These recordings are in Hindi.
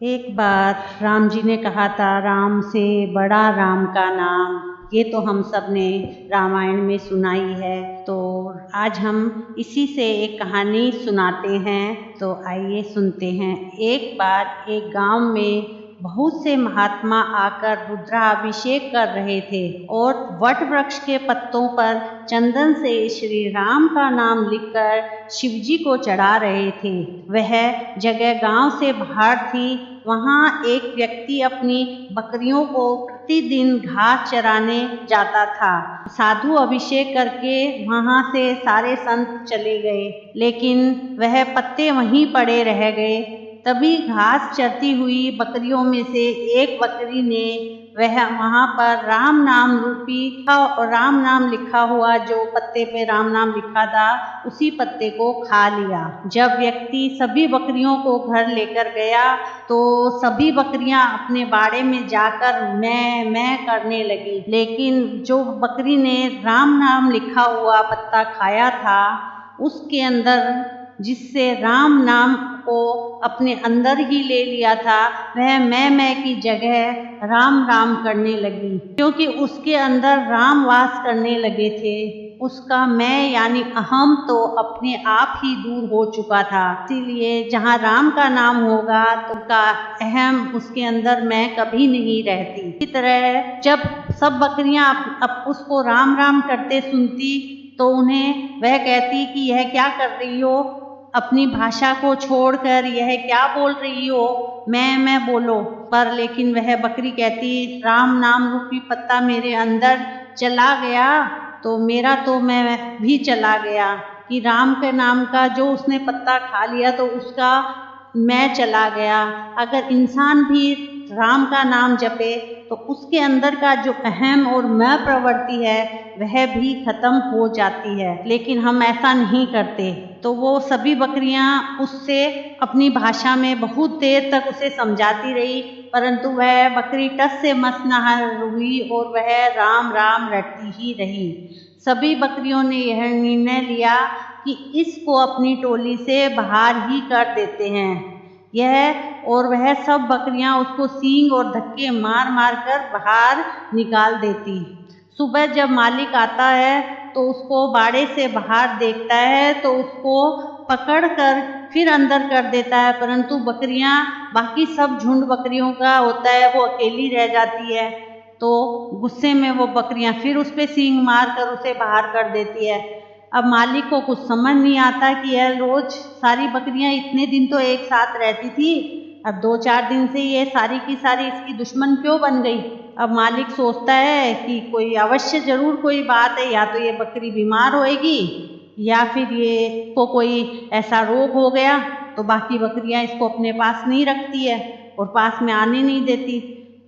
एक बार राम जी ने कहा था, राम से बड़ा राम का नाम। ये तो हम सब ने रामायण में सुनाई है। तो आज हम इसी से एक कहानी सुनाते हैं। तो आइए सुनते हैं। एक बार एक गांव में बहुत से महात्मा आकर रुद्राभिषेक कर रहे थे और वट वृक्ष के पत्तों पर चंदन से श्री राम का नाम लिखकर शिव जी को चढ़ा रहे थे। वह जगह गांव से बाहर थी। वहाँ एक व्यक्ति अपनी बकरियों को प्रतिदिन घास चराने जाता था। साधु अभिषेक करके वहाँ से सारे संत चले गए, लेकिन वह पत्ते वहीं पड़े रह गए। तभी घास चरती हुई बकरियों में से एक बकरी ने वहाँ पर राम नाम लिखा हुआ, जो पत्ते पे राम नाम लिखा था, उसी पत्ते को खा लिया। जब व्यक्ति सभी बकरियों को घर लेकर गया तो सभी बकरियां अपने बाड़े में जाकर मैं करने लगी, लेकिन जो बकरी ने राम नाम लिखा हुआ पत्ता खाया था, उसके अंदर, जिससे राम नाम को अपने अंदर ही ले लिया था, वह मैं की जगह राम राम करने लगी। क्योंकि उसके अंदर राम वास करने लगे थे, उसका मैं यानी अहम तो अपने आप ही दूर हो चुका था। इसीलिए जहाँ राम का नाम होगा तो का अहम, उसके अंदर मैं कभी नहीं रहती। इसी तरह जब सब बकरियां अब उसको राम राम करते सुनती तो उन्हें वह कहती कि यह क्या कर रही हो, अपनी भाषा को छोड़कर यह क्या बोल रही हो, मैं बोलो। पर लेकिन वह बकरी कहती, राम नाम रूपी पत्ता मेरे अंदर चला गया तो मेरा तो मैं भी चला गया, कि राम के नाम का जो उसने पत्ता खा लिया तो उसका मैं चला गया। अगर इंसान भी राम का नाम जपे तो उसके अंदर का जो अहम और मैं प्रवृत्ति है वह भी खत्म हो जाती है, लेकिन हम ऐसा नहीं करते। तो वो सभी बकरियां उससे अपनी भाषा में बहुत देर तक उसे समझाती रही, परंतु वह बकरी टस से मस न हुई और वह राम राम रटती ही रही। सभी बकरियों ने यह निर्णय लिया कि इसको अपनी टोली से बाहर ही कर देते हैं। और वह सब बकरियां उसको सींग और धक्के मार मार कर बाहर निकाल देती। सुबह जब मालिक आता है तो उसको बाड़े से बाहर देखता है तो उसको पकड़ कर फिर अंदर कर देता है, परंतु बकरियां, बाकी सब झुंड बकरियों का होता है, वो अकेली रह जाती है। तो गुस्से में वो बकरियां फिर उस पे सींग मार कर उसे बाहर कर देती है। अब मालिक को कुछ समझ नहीं आता कि यह रोज सारी बकरियां इतने दिन तो एक साथ रहती थी, अब 2-4 दिन से ये सारी की सारी इसकी दुश्मन क्यों बन गई। अब मालिक सोचता है कि कोई अवश्य जरूर कोई बात है, या तो ये बकरी बीमार होएगी या फिर ये को कोई ऐसा रोग हो गया, तो बाकी बकरियां इसको अपने पास नहीं रखती है और पास में आने नहीं देती।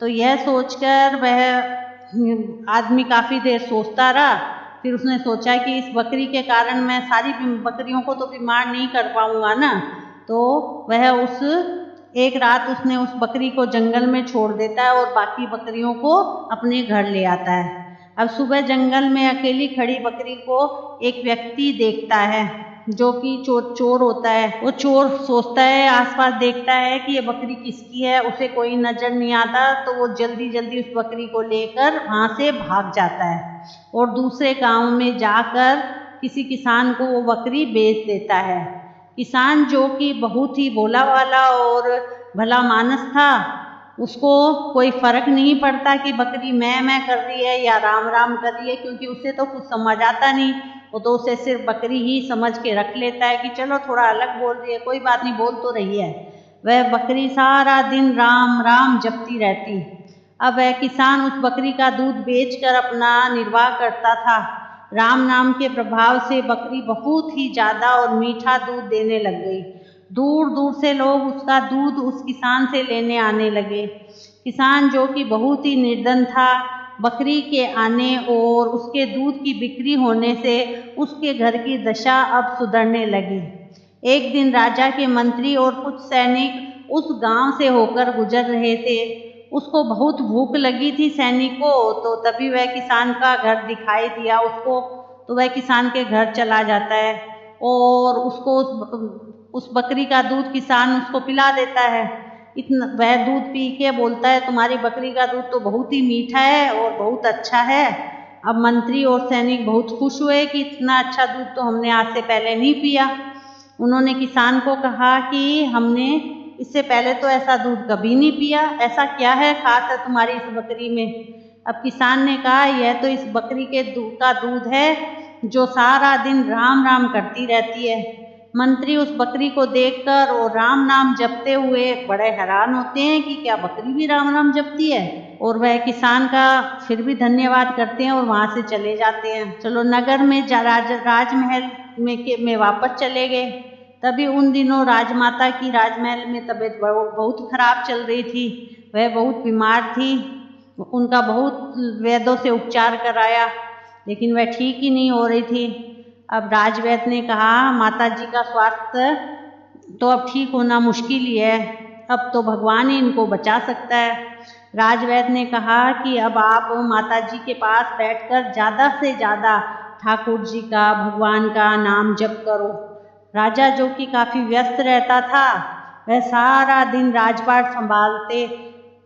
तो यह सोचकर वह आदमी काफ़ी देर सोचता रहा। फिर उसने सोचा कि इस बकरी के कारण मैं सारी बकरियों को तो बीमार नहीं कर पाऊंगा ना। तो वह एक रात उसने उस बकरी को जंगल में छोड़ देता है और बाकी बकरियों को अपने घर ले आता है। अब सुबह जंगल में अकेली खड़ी बकरी को एक व्यक्ति देखता है, जो कि चोर होता है। वो चोर सोचता है, आसपास देखता है कि ये बकरी किसकी है, उसे कोई नजर नहीं आता, तो वो जल्दी जल्दी उस बकरी को लेकर वहां से भाग जाता है और दूसरे गांव में जाकर किसी किसान को वो बकरी बेच देता है। किसान, जो कि बहुत ही भोला वाला और भला मानस था, उसको कोई फर्क नहीं पड़ता कि बकरी मैं कर रही है या राम राम कर रही है, क्योंकि उसे तो कुछ समझ आता नहीं। वो तो उसे सिर्फ बकरी ही समझ के रख लेता है कि चलो थोड़ा अलग बोल रही है, कोई बात नहीं, बोल तो रही है। वह बकरी सारा दिन राम राम जपती रहती। अब वह किसान उस बकरी का दूध बेचकर अपना निर्वाह करता था। राम नाम के प्रभाव से बकरी बहुत ही ज्यादा और मीठा दूध देने लग गई। दूर दूर से लोग उसका दूध उस किसान से लेने आने लगे। किसान, जो कि बहुत ही निर्धन था, बकरी के आने और उसके दूध की बिक्री होने से उसके घर की दशा अब सुधरने लगी। एक दिन राजा के मंत्री और कुछ सैनिक उस गांव से होकर गुजर रहे थे। उसको बहुत भूख लगी थी सैनिक को, तो तभी वह किसान का घर दिखाई दिया उसको। तो वह किसान के घर चला जाता है और उसको उस बकरी का दूध किसान उसको पिला देता है। इतना वह दूध पी के बोलता है तुम्हारी बकरी का दूध तो बहुत ही मीठा है और बहुत अच्छा है। अब मंत्री और सैनिक बहुत खुश हुए कि इतना अच्छा दूध तो हमने आज से पहले नहीं पिया। उन्होंने किसान को कहा कि हमने इससे पहले तो ऐसा दूध कभी नहीं पिया, ऐसा क्या है खास है तुम्हारी इस बकरी में। अब किसान ने कहा यह तो इस बकरी के दूध का दूध है जो सारा दिन राम राम करती रहती है। मंत्री उस बकरी को देखकर और राम नाम जपते हुए बड़े हैरान होते हैं कि क्या बकरी भी राम राम जपती है, और वह किसान का फिर भी धन्यवाद करते हैं और वहाँ से चले जाते हैं। चलो नगर में राजमहल में वापस चले गए। तभी उन दिनों राजमाता की राजमहल में तबीयत बहुत खराब चल रही थी। वह बहुत बीमार थी, उनका बहुत वैद्यों से उपचार कराया लेकिन वह ठीक ही नहीं हो रही थी। अब राजवैद्य ने कहा माता जी का स्वास्थ्य तो अब ठीक होना मुश्किल ही है, अब तो भगवान ही इनको बचा सकता है। राजवैद्य ने कहा कि अब आप माता जी के पास बैठकर ज़्यादा से ज़्यादा ठाकुर जी का भगवान का नाम जप करो। राजा जो कि काफ़ी व्यस्त रहता था वह सारा दिन राजपाट संभालते,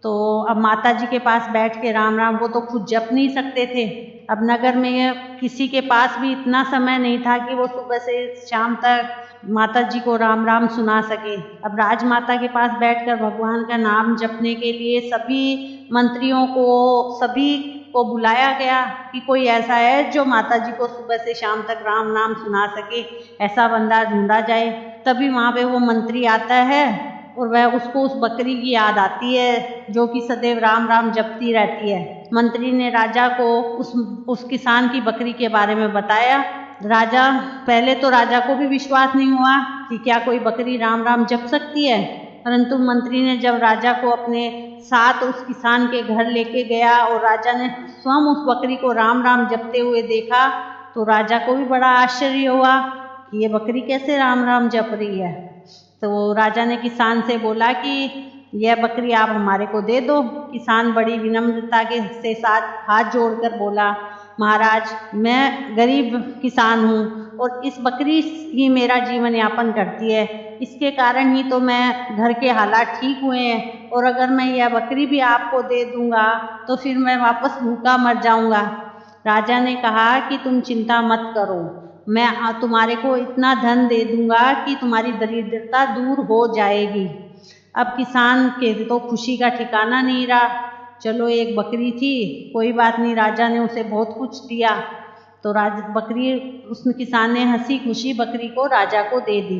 तो अब माता जी के पास बैठ के राम राम वो तो खुद जप नहीं सकते थे। अब नगर में किसी के पास भी इतना समय नहीं था कि वो सुबह से शाम तक माता जी को राम राम सुना सके। अब राजमाता के पास बैठकर भगवान का नाम जपने के लिए सभी मंत्रियों को सभी को बुलाया गया कि कोई ऐसा है जो माता जी को सुबह से शाम तक राम नाम सुना सके, ऐसा बंदा ढूंढा जाए। तभी वहाँ पे वो मंत्री आता है और वह उसको उस बकरी की याद आती है जो कि सदैव राम राम जपती रहती है। मंत्री ने राजा को उस किसान की बकरी के बारे में बताया। पहले तो राजा को भी विश्वास नहीं हुआ कि क्या कोई बकरी राम राम जप सकती है, परंतु मंत्री ने जब राजा को अपने साथ उस किसान के घर लेके गया और राजा ने स्वयं उस बकरी को राम राम जपते हुए देखा तो राजा को भी बड़ा आश्चर्य हुआ कि ये बकरी कैसे राम राम जप रही है। तो राजा ने किसान से बोला कि यह बकरी आप हमारे को दे दो। किसान बड़ी विनम्रता के साथ हाथ जोड़कर बोला महाराज मैं गरीब किसान हूँ और इस बकरी ही मेरा जीवन यापन करती है, इसके कारण ही तो मैं घर के हालात ठीक हुए हैं, और अगर मैं यह बकरी भी आपको दे दूँगा तो फिर मैं वापस भूखा मर जाऊँगा। राजा ने कहा कि तुम चिंता मत करो, मैं तुम्हारे को इतना धन दे दूँगा कि तुम्हारी दरिद्रता दूर हो जाएगी। अब किसान के तो खुशी का ठिकाना नहीं रहा। चलो एक बकरी थी, कोई बात नहीं, राजा ने उसे बहुत कुछ दिया। तो उस किसान ने हंसी खुशी बकरी को राजा को दे दी।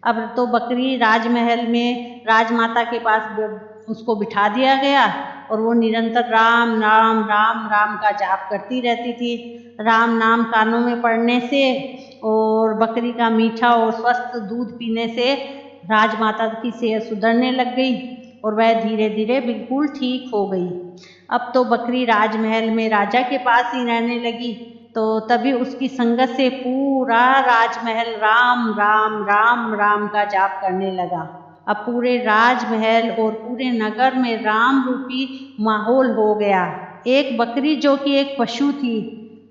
अब तो बकरी राजमहल में राजमाता के पास उसको बिठा दिया गया और वो निरंतर राम राम राम राम का जाप करती रहती थी। राम नाम कानों में पड़ने से और बकरी का मीठा और स्वस्थ दूध पीने से राजमाता की सेहत सुधरने लग गई और वह धीरे धीरे बिल्कुल ठीक हो गई। अब तो बकरी राजमहल में राजा के पास ही रहने लगी। तो तभी उसकी संगत से पूरा राजमहल राम राम राम राम का जाप करने लगा। अब पूरे राजमहल और पूरे नगर में राम रूपी माहौल हो गया। एक बकरी जो कि एक पशु थी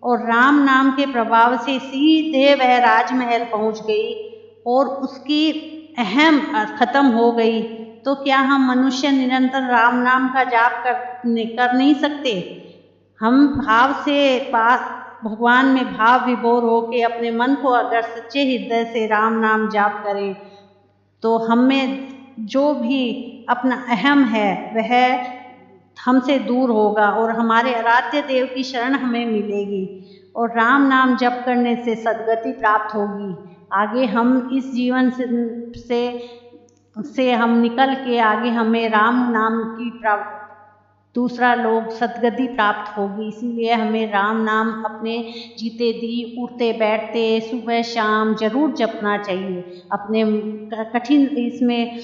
और राम नाम के प्रभाव से सीधे वह राजमहल पहुंच गई और उसकी अहम खत्म हो गई। तो क्या हम मनुष्य निरंतर राम नाम का जाप कर नहीं सकते? हम भाव से भगवान में भाव विभोर होके अपने मन को अगर सच्चे हृदय से राम नाम जाप करें तो हमें जो भी अपना अहम है वह हमसे दूर होगा और हमारे आराध्य देव की शरण हमें मिलेगी और राम नाम जप करने से सद्गति प्राप्त होगी। आगे हम इस जीवन से हम निकल के आगे हमें राम नाम की दूसरा लोग सद्गति प्राप्त होगी। इसीलिए हमें राम नाम अपने जीते दी उठते बैठते सुबह शाम जरूर जपना चाहिए। अपने कठिन इसमें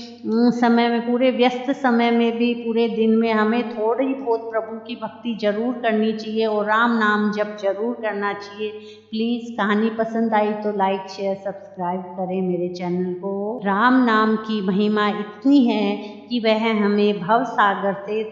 समय में, पूरे व्यस्त समय में भी, पूरे दिन में हमें थोड़ी बहुत प्रभु की भक्ति जरूर करनी चाहिए और राम नाम जप जरूर करना चाहिए। प्लीज़ कहानी पसंद आई तो लाइक शेयर सब्सक्राइब करें मेरे चैनल को। राम नाम की महिमा इतनी है कि वह हमें भव सागर से